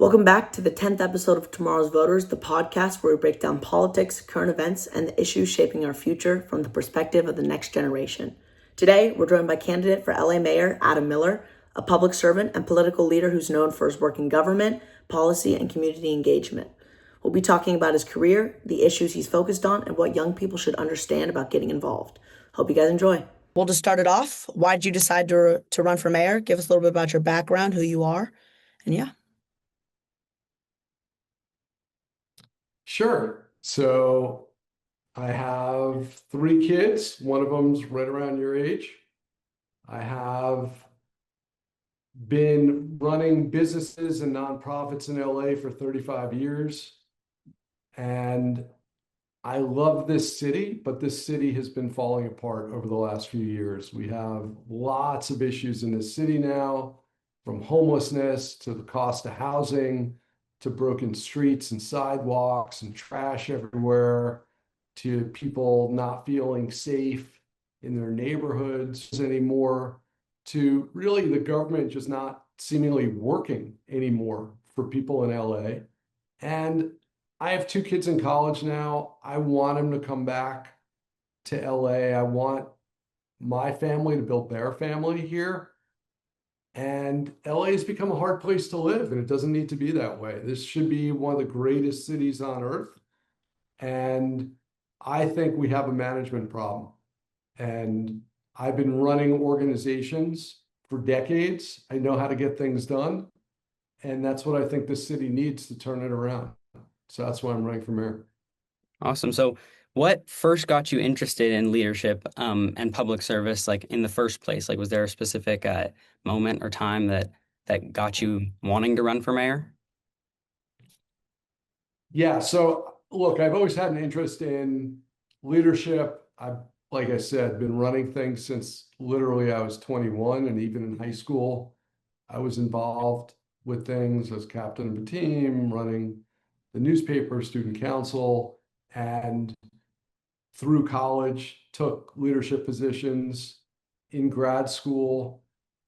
Welcome back to the 10th episode of Tomorrow's Voters, the podcast where we break down politics, current events, and the issues shaping our future from the perspective of the next generation. Today, we're joined by candidate for LA Mayor Adam Miller, a public servant and political leader who's known for his work in government, policy, and community engagement. We'll be talking about his career, the issues he's focused on, and what young people should understand about getting involved. Hope you guys enjoy. We'll just start it off. Why did you decide to run for mayor? Give us a little bit about your background, who you are, and yeah. Sure. So I have 3 kids. One of them's right around your age. I have been running businesses and nonprofits in LA for 35 years. And I love this city, but this city has been falling apart over the last few years. We have lots of issues in this city now, from homelessness to the cost of housing, to broken streets and sidewalks and trash everywhere, to people not feeling safe in their neighborhoods anymore, to really the government just not seemingly working anymore for people in LA. And I have 2 kids in college now. I want them to come back to LA. I want my family to build their family here. And LA has become a hard place to live, and it doesn't need to be that way. This should be one of the greatest cities on earth. And I think we have a management problem. And I've been running organizations for decades. I know how to get things done. And that's what I think this city needs to turn it around. So that's why I'm running for mayor. Awesome. So what first got you interested in leadership and public service, like in the first place? Like, was there a specific moment or time that got you wanting to run for mayor? Yeah, so look, I've always had an interest in leadership. I've, like I said, been running things since literally I was 21, and even in high school, I was involved with things as captain of a team, running the newspaper, student council, and through college, took leadership positions in grad school.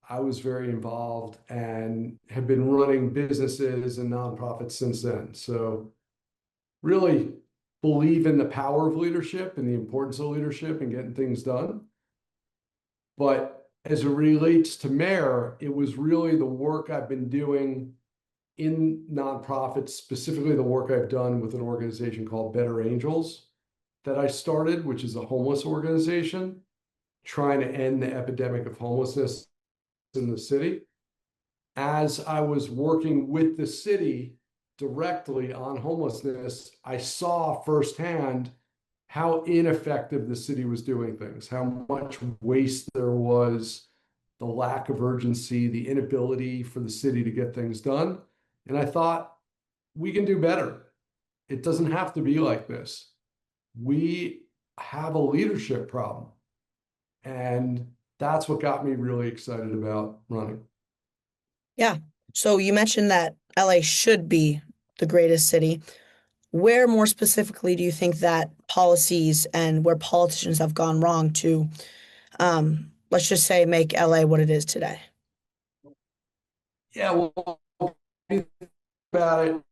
I was very involved and have been running businesses and nonprofits since then. So really believe in the power of leadership and the importance of leadership and getting things done. But as it relates to mayor, it was really the work I've been doing in nonprofits, specifically the work I've done with an organization called Better Angels that I started, which is a homeless organization trying to end the epidemic of homelessness in the city. As I was working with the city directly on homelessness, I saw firsthand how ineffective the city was doing things, how much waste there was, the lack of urgency, the inability for the city to get things done. And I thought, we can do better. It doesn't have to be like this. We have a leadership problem. And that's what got me really excited about running. Yeah. So you mentioned that LA should be the greatest city. Where more specifically do you think that policies and where politicians have gone wrong to, let's just say, make LA what it is today? Yeah, well, about it,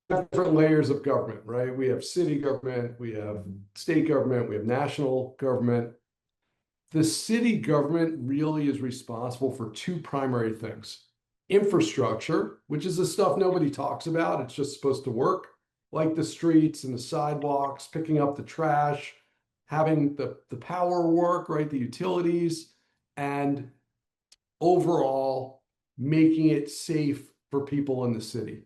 different layers of government, right? We have city government, we have state government, we have national government. The city government really is responsible for 2 primary things. Infrastructure, which is the stuff nobody talks about. It's just supposed to work, like the streets and the sidewalks, picking up the trash, having the power work, right? The utilities, and overall making it safe for people in the city.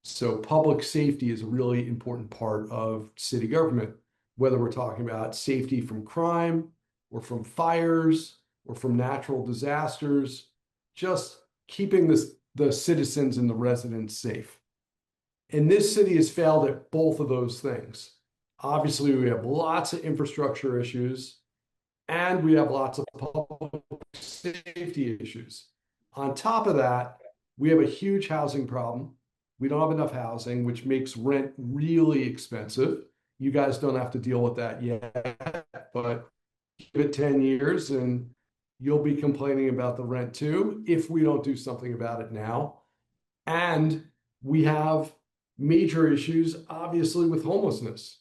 So public safety is a really important part of city government, whether we're talking about safety from crime or from fires or from natural disasters, just keeping the citizens and the residents safe. And this city has failed at both of those things. Obviously, we have lots of infrastructure issues and we have lots of public safety issues. On top of that, we have a huge housing problem. We don't have enough housing, which makes rent really expensive. You guys don't have to deal with that yet, but give it 10 years and you'll be complaining about the rent too if we don't do something about it now. And we have major issues, obviously, with homelessness.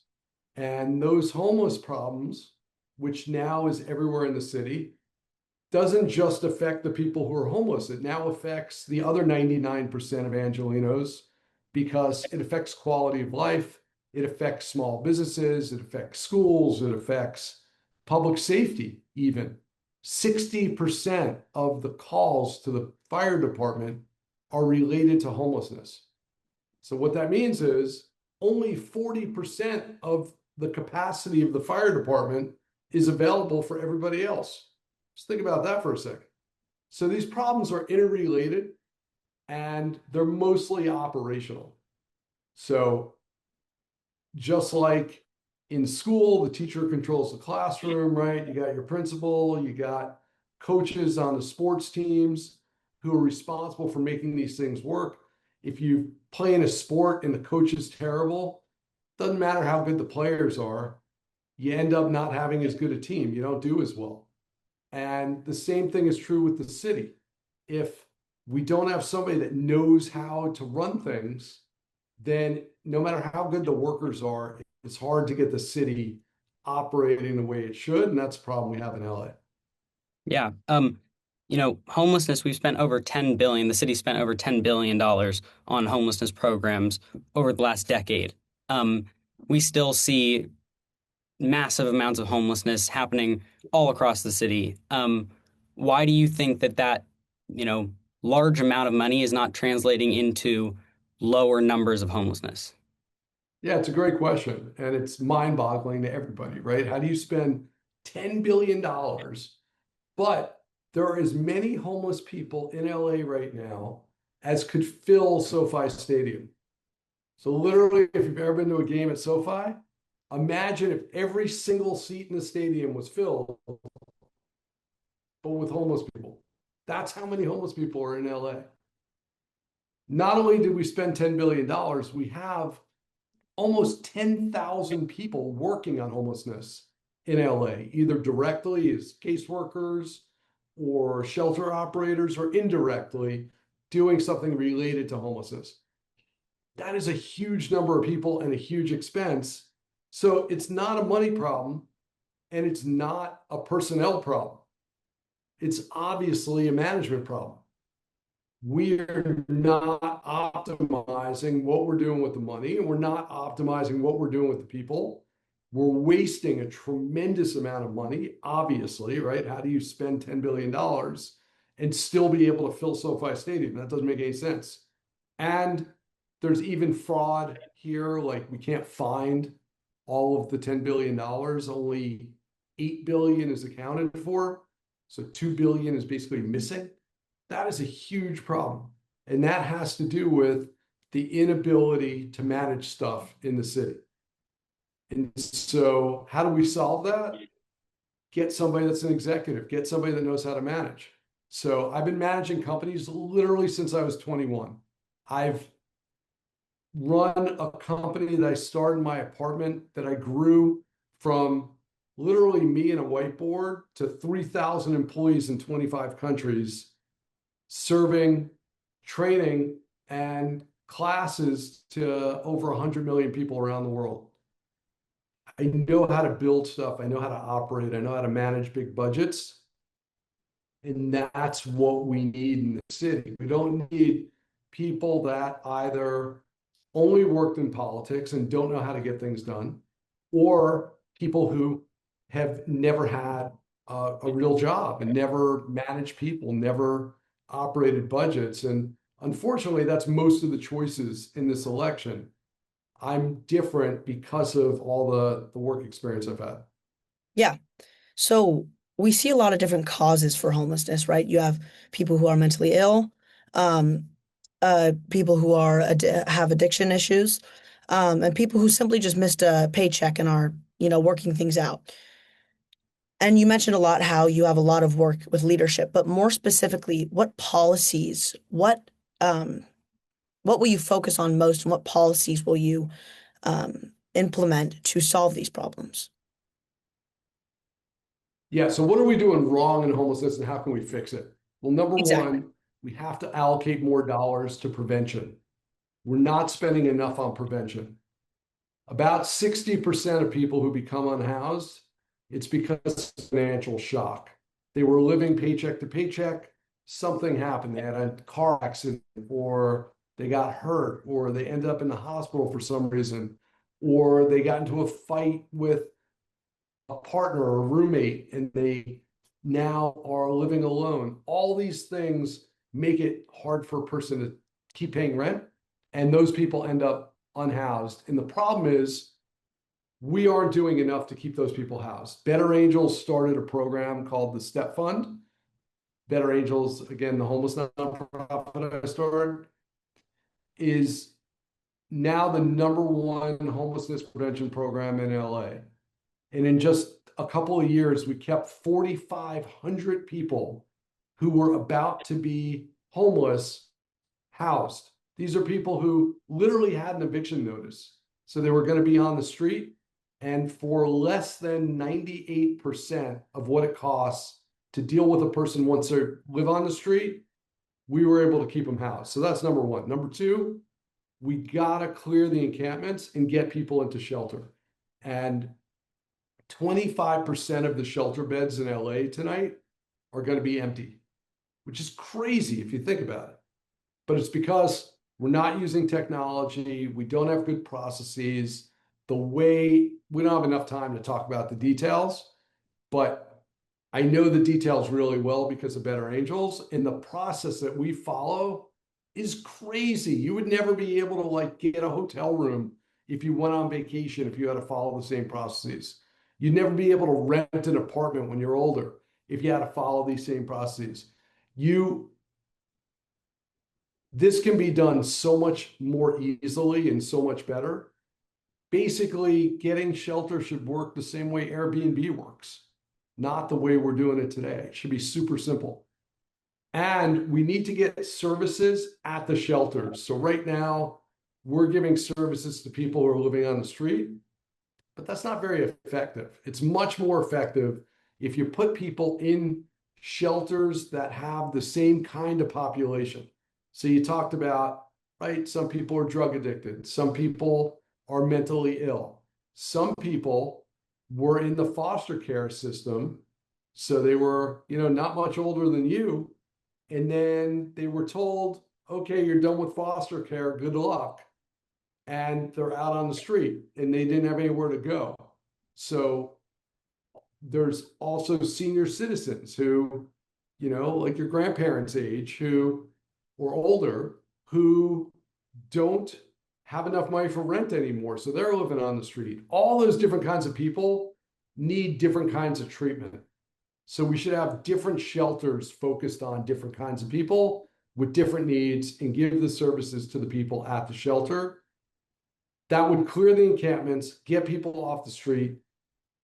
And those homeless problems, which now is everywhere in the city, doesn't just affect the people who are homeless. It now affects the other 99% of Angelenos because it affects quality of life. It affects small businesses. It affects schools. It affects public safety, even. 60% of the calls to the fire department are related to homelessness. So what that means is only 40% of the capacity of the fire department is available for everybody else. Just think about that for a second. So these problems are interrelated and they're mostly operational. So just like in school, the teacher controls the classroom, right? You got your principal, you got coaches on the sports teams who are responsible for making these things work. If you play in a sport and the coach is terrible, doesn't matter how good the players are, you end up not having as good a team. You don't do as well. And the same thing is true with the city. If we don't have somebody that knows how to run things, then no matter how good the workers are, it's hard to get the city operating the way it should. And that's a problem we have in LA. Yeah. Homelessness, we've spent over 10 billion, the city spent over $10 billion on homelessness programs over the last decade. We still see massive amounts of homelessness happening all across the city. Why do you think that, large amount of money is not translating into lower numbers of homelessness? Yeah, it's a great question. And it's mind-boggling to everybody, right? How do you spend $10 billion, but there are as many homeless people in LA right now as could fill SoFi Stadium? So literally, if you've ever been to a game at SoFi, imagine if every single seat in the stadium was filled, but with homeless people. That's how many homeless people are in LA. Not only did we spend $10 billion, we have almost 10,000 people working on homelessness in LA, either directly as caseworkers or shelter operators, or indirectly doing something related to homelessness. That is a huge number of people and a huge expense. So it's not a money problem and it's not a personnel problem. It's obviously a management problem. We are not optimizing what we're doing with the money, and we're not optimizing what we're doing with the people. We're wasting a tremendous amount of money, obviously, right? How do you spend $10 billion and still be able to fill SoFi Stadium? That doesn't make any sense. And there's even fraud here, like we can't find all of the $10 billion, only 8 billion is accounted for. So 2 billion is basically missing. That is a huge problem. And that has to do with the inability to manage stuff in the city. And so how do we solve that? Get somebody that's an executive, get somebody that knows how to manage. So I've been managing companies literally since I was 21. I've run a company that I started in my apartment that I grew from literally me and a whiteboard to 3,000 employees in 25 countries, serving training and classes to over 100 million people around the world. I know how to build stuff. I know how to operate. I know how to manage big budgets. And that's what we need in the city. We don't need people that either only worked in politics and don't know how to get things done, or people who have never had a real job and never managed people, never operated budgets. And unfortunately, that's most of the choices in this election. I'm different because of all the work experience I've had. Yeah. So we see a lot of different causes for homelessness, right? You have people who are mentally ill, um, people who are have addiction issues, and people who simply just missed a paycheck and are, working things out. And you mentioned a lot how you have a lot of work with leadership, but more specifically, what policies, what will you focus on most, and what policies will you implement to solve these problems? Yeah. So what are we doing wrong in homelessness and how can we fix it? Well, number Exactly. one, We have to allocate more dollars to prevention. We're not spending enough on prevention. About 60% of people who become unhoused, it's because of financial shock. They were living paycheck to paycheck. Something happened. They had a car accident, or they got hurt, or they ended up in the hospital for some reason, or they got into a fight with a partner or a roommate and they now are living alone. All these things make it hard for a person to keep paying rent, and those people end up unhoused. And the problem is we aren't doing enough to keep those people housed. Better Angels started a program called the Step Fund. Better Angels, again, the homeless nonprofit I started, is now the #1 homelessness prevention program in LA. And in just a couple of years, we kept 4,500 people who were about to be homeless housed. These are people who literally had an eviction notice. So they were going to be on the street. And for less than 98% of what it costs to deal with a person once they live on the street, we were able to keep them housed. So that's #1. #2, we got to clear the encampments and get people into shelter. And 25% of the shelter beds in LA tonight are going to be empty, which is crazy if you think about it. But it's because we're not using technology. We don't have good processes. We don't have enough time to talk about the details, but I know the details really well because of Better Angels. And the process that we follow is crazy. You would never be able to like get a hotel room if you went on vacation, if you had to follow the same processes. You'd never be able to rent an apartment when you're older if you had to follow these same processes. This can be done so much more easily and so much better. Basically, getting shelter should work the same way Airbnb works, not the way we're doing it today. It should be super simple. And we need to get services at the shelters. So right now, we're giving services to people who are living on the street, but that's not very effective. It's much more effective if you put people in shelters that have the same kind of population. So you talked about, right? Some people are drug addicted. Some people are mentally ill. Some people were in the foster care system. So they were, not much older than you. And then they were told, okay, you're done with foster care. Good luck. And they're out on the street and they didn't have anywhere to go. So there's also senior citizens who, like your grandparents' age, who or older, who don't have enough money for rent anymore. So they're living on the street. All those different kinds of people need different kinds of treatment. So we should have different shelters focused on different kinds of people with different needs and give the services to the people at the shelter. That would clear the encampments, get people off the street,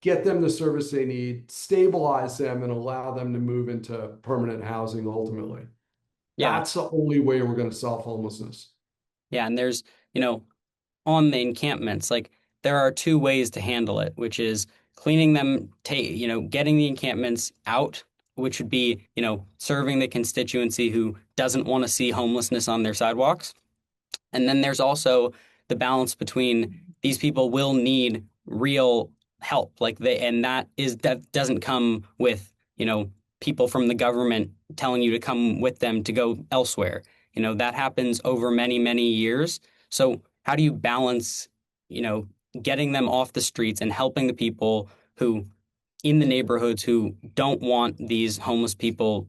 get them the service they need, stabilize them, and allow them to move into permanent housing ultimately. Yeah. That's the only way we're going to solve homelessness. Yeah. And there's, on the encampments, like there are two ways to handle it, which is cleaning them, getting the encampments out, which would be, serving the constituency who doesn't want to see homelessness on their sidewalks. And then there's also the balance between these people will need real help, and that doesn't come with, people from the government telling you to come with them to go elsewhere. That happens over many, many years. So how do you balance, getting them off the streets and helping the people who in the neighborhoods who don't want these homeless people,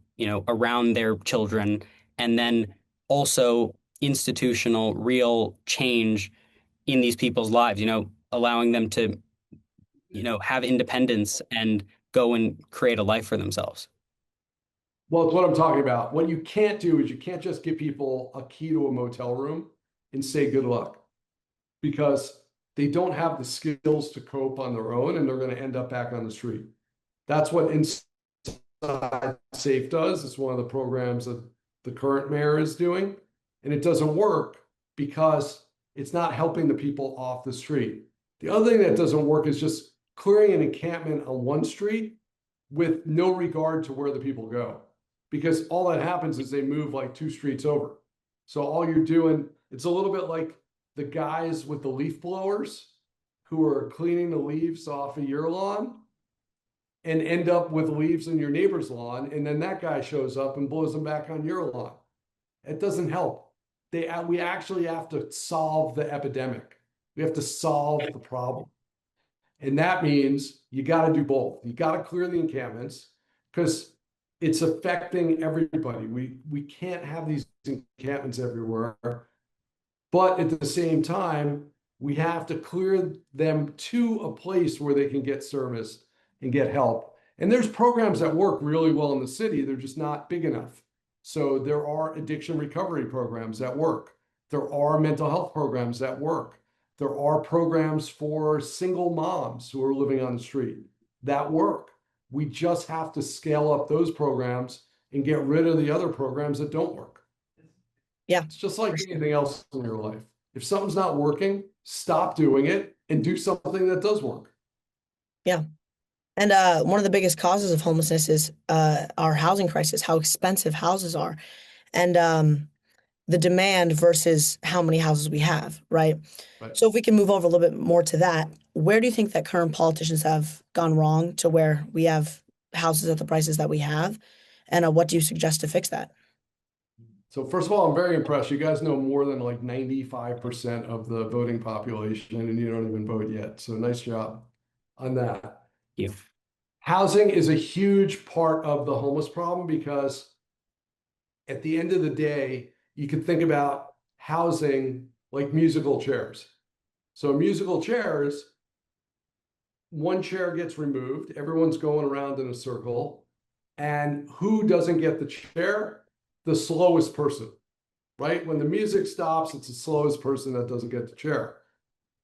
around their children, and then also institutional real change in these people's lives, allowing them to, have independence and go and create a life for themselves. Well, it's what I'm talking about. What you can't do is you can't just give people a key to a motel room and say good luck, because they don't have the skills to cope on their own and they're going to end up back on the street. That's what Inside Safe does. It's one of the programs that the current mayor is doing. And it doesn't work because it's not helping the people off the street. The other thing that doesn't work is just clearing an encampment on one street with no regard to where the people go. because all that happens is they move like 2 streets over. So all you're doing, it's a little bit like the guys with the leaf blowers who are cleaning the leaves off of your lawn and end up with leaves in your neighbor's lawn. And then that guy shows up and blows them back on your lawn. It doesn't help. We actually have to solve the epidemic. We have to solve the problem. And that means you got to do both. You got to clear the encampments because it's affecting everybody. We can't have these encampments everywhere. But at the same time, we have to clear them to a place where they can get service and get help. And there's programs that work really well in the city. They're just not big enough. So there are addiction recovery programs that work. There are mental health programs that work. There are programs for single moms who are living on the street that work. We just have to scale up those programs and get rid of the other programs that don't work. Yeah. It's just like anything else in your life. If something's not working, stop doing it and do something that does work. Yeah. And one of the biggest causes of homelessness is our housing crisis, how expensive houses are, and the demand versus how many houses we have, right? Right. So if we can move over a little bit more to that, where do you think that current politicians have gone wrong to where we have houses at the prices that we have? And what do you suggest to fix that? So first of all, I'm very impressed. You guys know more than like 95% of the voting population, and you don't even vote yet. So nice job on that. Thank you. Housing is a huge part of the homeless problem because at the end of the day, you could think about housing like musical chairs. So musical chairs, one chair gets removed, everyone's going around in a circle, and who doesn't get the chair? The slowest person, right? When the music stops, it's the slowest person that doesn't get the chair.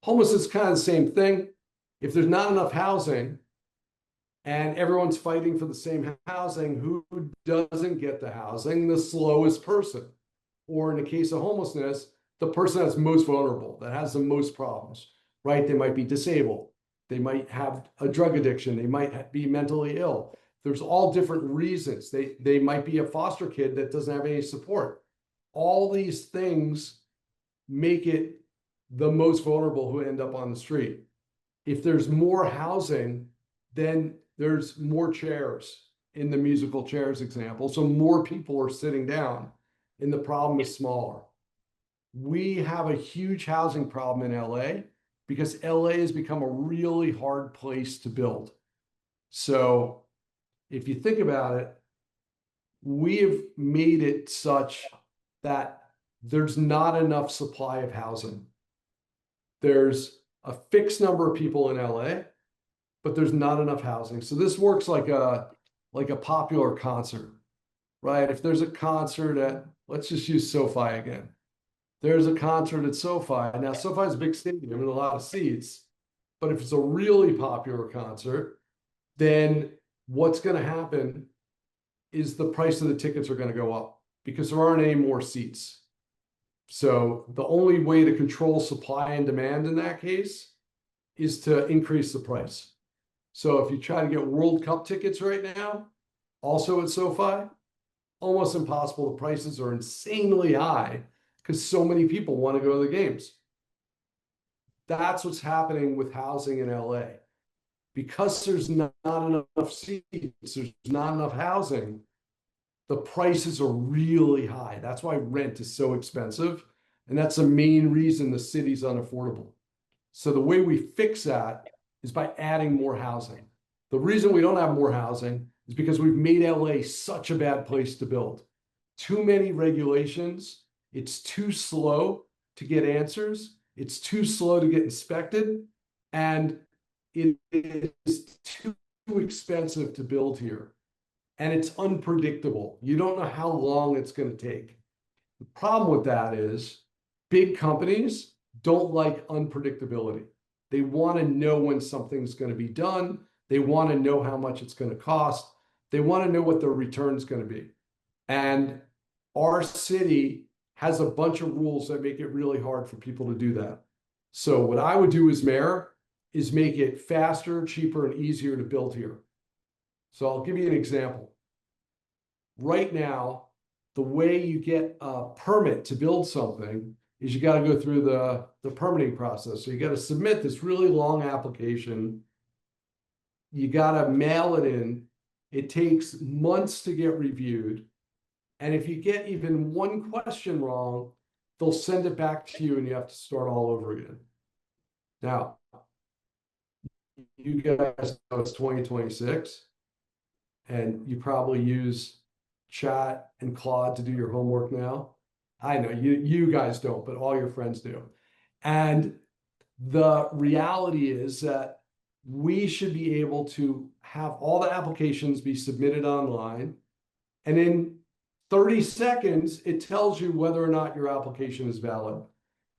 Homelessness is kind of the same thing. If there's not enough housing and everyone's fighting for the same housing, who doesn't get the housing? The slowest person. Or in the case of homelessness, the person that's most vulnerable, that has the most problems, right? They might be disabled. They might have a drug addiction. They might be mentally ill. There's all different reasons. They might be a foster kid that doesn't have any support. All these things make it the most vulnerable who end up on the street. If there's more housing, then there's more chairs in the musical chairs example. So more people are sitting down and the problem is smaller. We have a huge housing problem in LA because LA has become a really hard place to build. So if you think about it, we have made it such that there's not enough supply of housing. There's a fixed number of people in LA, but there's not enough housing. So this works like a popular concert, right? If there's a concert at, let's just use SoFi again. There's a concert at SoFi. Now, SoFi is a big stadium and a lot of seats, but if it's a really popular concert, then what's going to happen is the price of the tickets are going to go up because there aren't any more seats. So the only way to control supply and demand in that case is to increase the price. So if you try to get World Cup tickets right now, also at SoFi, almost impossible. The prices are insanely high because so many people want to go to the games. That's what's happening with housing in LA. Because there's not enough seats, there's not enough housing, the prices are really high. That's why rent is so expensive. And that's the main reason the city's unaffordable. So the way we fix that is by adding more housing. The reason we don't have more housing is because we've made LA such a bad place to build. Too many regulations. It's too slow to get answers. It's too slow to get inspected. And it is too expensive to build here. And it's unpredictable. You don't know how long it's going to take. The problem with that is big companies don't like unpredictability. They want to know when something's going to be done. They want to know how much it's going to cost. They want to know what their return is going to be. And our city has a bunch of rules that make it really hard for people to do that. So what I would do as mayor is make it faster, cheaper, and easier to build here. So I'll give you an example. right now, the way you get a permit to build something is you got to go through the permitting process. So you got to submit this really long application. You got to mail it in. It takes months to get reviewed. And if you get even one question wrong, they'll send it back to you and you have to start all over again. Now, you guys know it's 2026 and you probably use chat and Claude to do your homework now. I know you guys don't, but all your friends do. And the reality is that we should be able to have all the applications be submitted online. And in 30 seconds, it tells you whether or not your application is valid.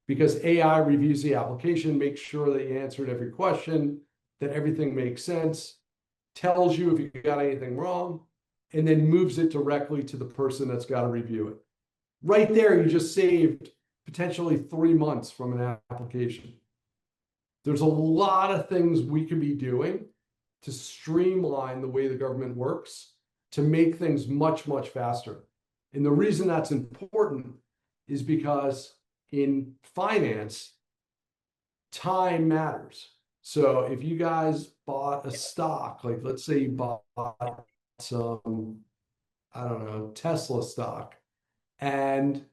Because AI reviews the application, makes sure that you answered every question, that everything makes sense, tells you if you got anything wrong, and then moves it directly to the person that's got to review it. Right there, you just saved potentially 3 months from an application. There's a lot of things we could be doing to streamline the way the government works to make things much, much faster. And the reason that's important is because in finance, time matters. So if you guys bought a stock, like let's say you bought some, I don't know, Tesla stock, and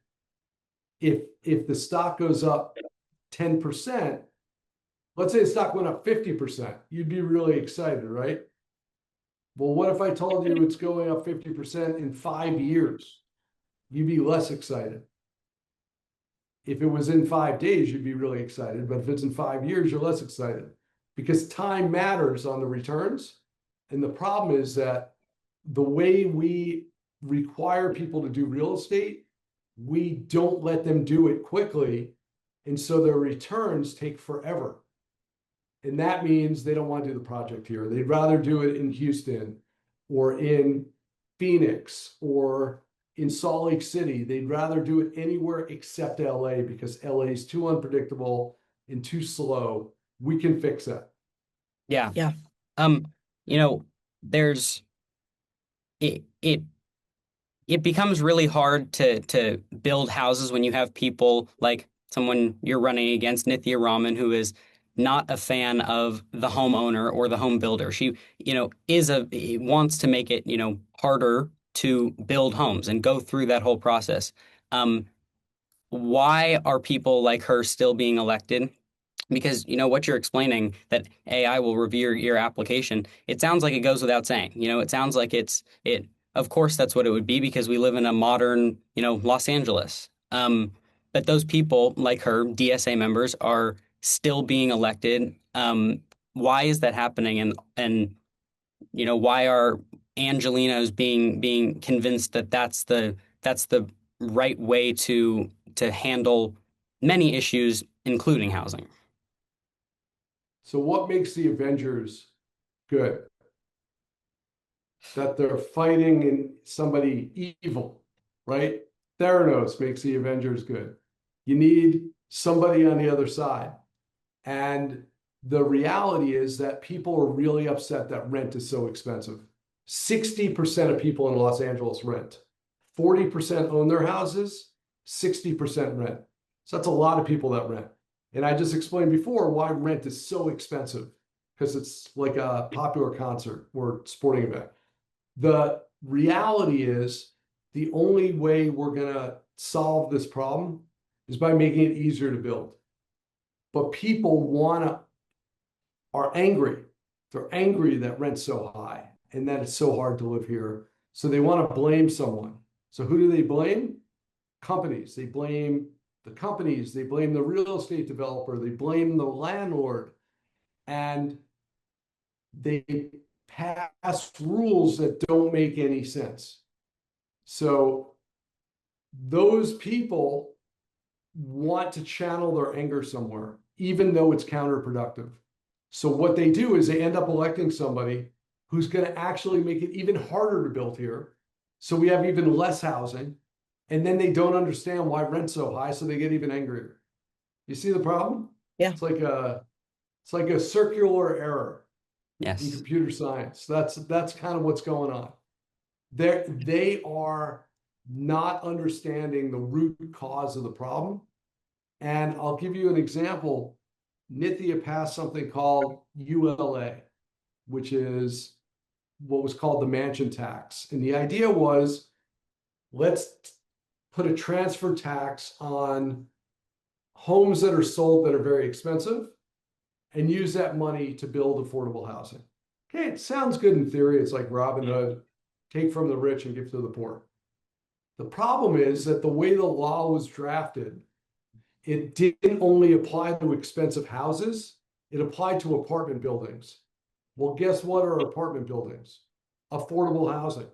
if the stock goes up 10%, let's say the stock went up 50%, you'd be really excited, right? Well, what if I told you it's going up 50% in 5 years? You'd be less excited. If it was in 5 days, you'd be really excited. But if it's in 5 years, you're less excited because time matters on the returns. And the problem is that the way we require people to do real estate, we don't let them do it quickly. And so their returns take forever. And that means they don't want to do the project here. They'd rather do it in Houston or in Phoenix or in Salt Lake City. They'd rather do it anywhere except LA because LA is too unpredictable and too slow. We can fix that. Yeah. Yeah. You know, there's it it it becomes really hard to build houses when you have people like someone you're running against, Nithya Raman, who is not a fan of the homeowner or the home builder. She, wants to make it, harder to build homes and go through that whole process. Um, why are people like her still being elected? Because what you're explaining, that AI will review your application, it sounds like it goes without saying. It sounds like it. Of course, that's what it would be because we live in a modern, Los Angeles. But those people like her, DSA members, are still being elected. Why is that happening? And why are Angelinos being convinced that that's the right way to handle many issues, including housing? So what makes the Avengers good? That they're fighting in somebody evil, right? Theranos makes the Avengers good. You need somebody on the other side. And the reality is that people are really upset that rent is so expensive. 60% of people in Los Angeles rent. 40% own their houses, 60% rent. So that's a lot of people that rent. And I just explained before why rent is so expensive, because it's like a popular concert or sporting event. The reality is the only way we're going to solve this problem is by making it easier to build. But people are angry. They're angry that rent's so high and that it's so hard to live here. So they want to blame someone. So who do they blame? Companies. They blame the companies. They blame the real estate developer. They blame the landlord. And they pass rules that don't make any sense. So those people want to channel their anger somewhere, even though it's counterproductive. So what they do is they end up electing somebody who's going to actually make it even harder to build here. So we have even less housing. And then they don't understand why rent's so high, so they get even angrier. You see the problem? Yeah. It's like a circular error in Yes. computer science. That's kind of what's going on. They are not understanding the root cause of the problem. And I'll give you an example. Nithya passed something called ULA, which is what was called the mansion tax. And the idea was, let's put a transfer tax on homes that are sold that are very expensive and use that money to build affordable housing. Okay, it sounds good in theory. It's like Robin Hood, take from the rich and give to the poor. The problem is that the way the law was drafted, it didn't only apply to expensive houses, it applied to apartment buildings. Well, guess what are apartment buildings? Affordable housing.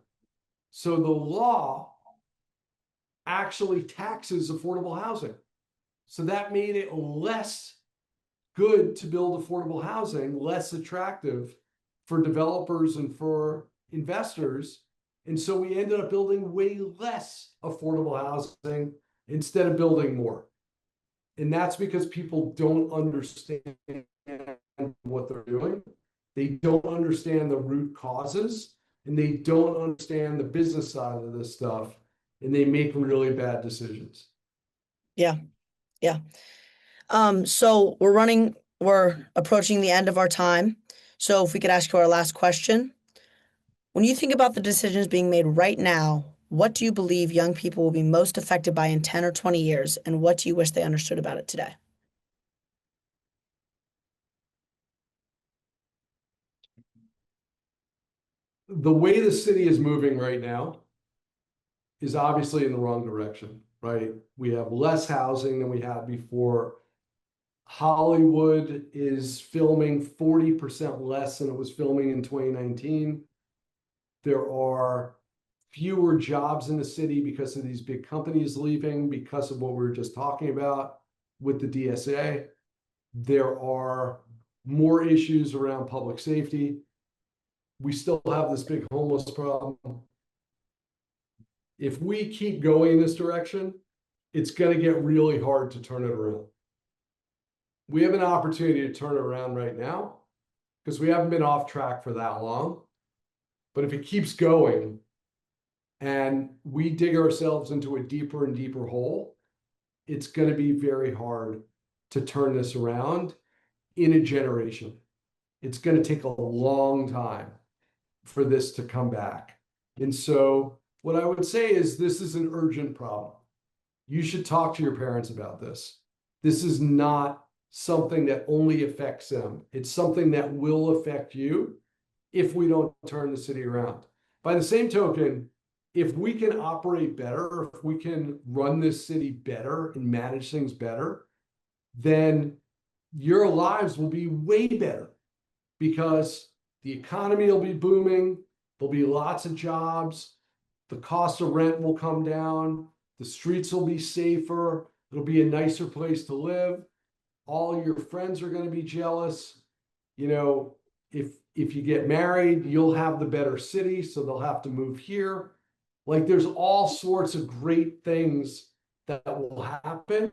So the law actually taxes affordable housing. So that made it less good to build affordable housing, less attractive for developers and for investors. And so we ended up building way less affordable housing instead of building more. And that's because people don't understand what they're doing. They don't understand the root causes, and they don't understand the business side of this stuff, and they make really bad decisions. Yeah. Yeah. So we're approaching the end of our time. So if we could ask you our last question. When you think about the decisions being made right now, what do you believe young people will be most affected by in 10 or 20 years, and what do you wish they understood about it today? The way the city is moving right now is obviously in the wrong direction, right? We have less housing than we had before. Hollywood is filming 40% less than it was filming in 2019. There are fewer jobs in the city because of these big companies leaving, because of what we were just talking about with the DSA. There are more issues around public safety. We still have this big homeless problem. If we keep going in this direction, it's going to get really hard to turn it around. We have an opportunity to turn it around right now because we haven't been off track for that long. But if it keeps going and we dig ourselves into a deeper and deeper hole, it's going to be very hard to turn this around in a generation. It's going to take a long time for this to come back. And so what I would say is this is an urgent problem. You should talk to your parents about this. This is not something that only affects them. It's something that will affect you if we don't turn the city around. By the same token, if we can operate better, if we can run this city better and manage things better, then your lives will be way better because the economy will be booming. There'll be lots of jobs. The cost of rent will come down. The streets will be safer. It'll be a nicer place to live. All your friends are going to be jealous. You know, if you get married, you'll have the better city, so they'll have to move here. Like there's all sorts of great things that will happen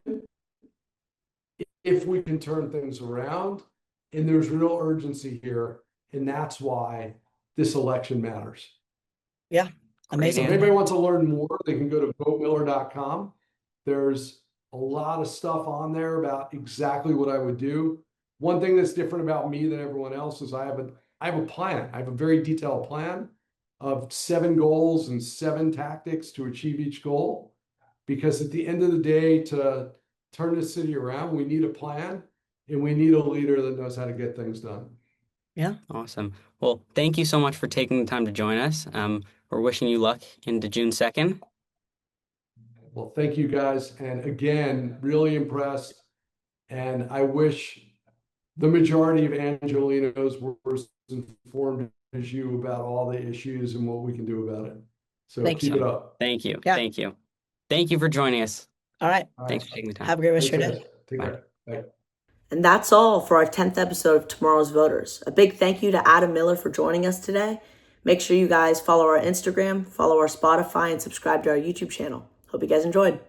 if we can turn things around. And there's real urgency here. And that's why this election matters. Yeah. Amazing. If anybody wants to learn more, they can go to votemiller.com. There's a lot of stuff on there about exactly what I would do. One thing that's different about me than everyone else is I have a plan. I have a very detailed plan of 7 goals and 7 tactics to achieve each goal. Because at the end of the day, to turn the city around, we need a plan and we need a leader that knows how to get things done. Yeah. Awesome. Well, thank you so much for taking the time to join us. We're wishing you luck into June 2nd. Well, thank you guys. And again, really impressed. And I wish the majority of Angelinos were as informed as you about all the issues and what we can do about it. So keep it up. Thank you. Yeah. Thank you. Thank you for joining us. All right. Thanks for taking the time. Have a great rest of your Thanks, day. guys. Take care. Bye. And that's all for our 10th episode of Tomorrow's Voters. A big thank you to Adam Miller for joining us today. Make sure you guys follow our Instagram, follow our Spotify, and subscribe to our YouTube channel. Hope you guys enjoyed.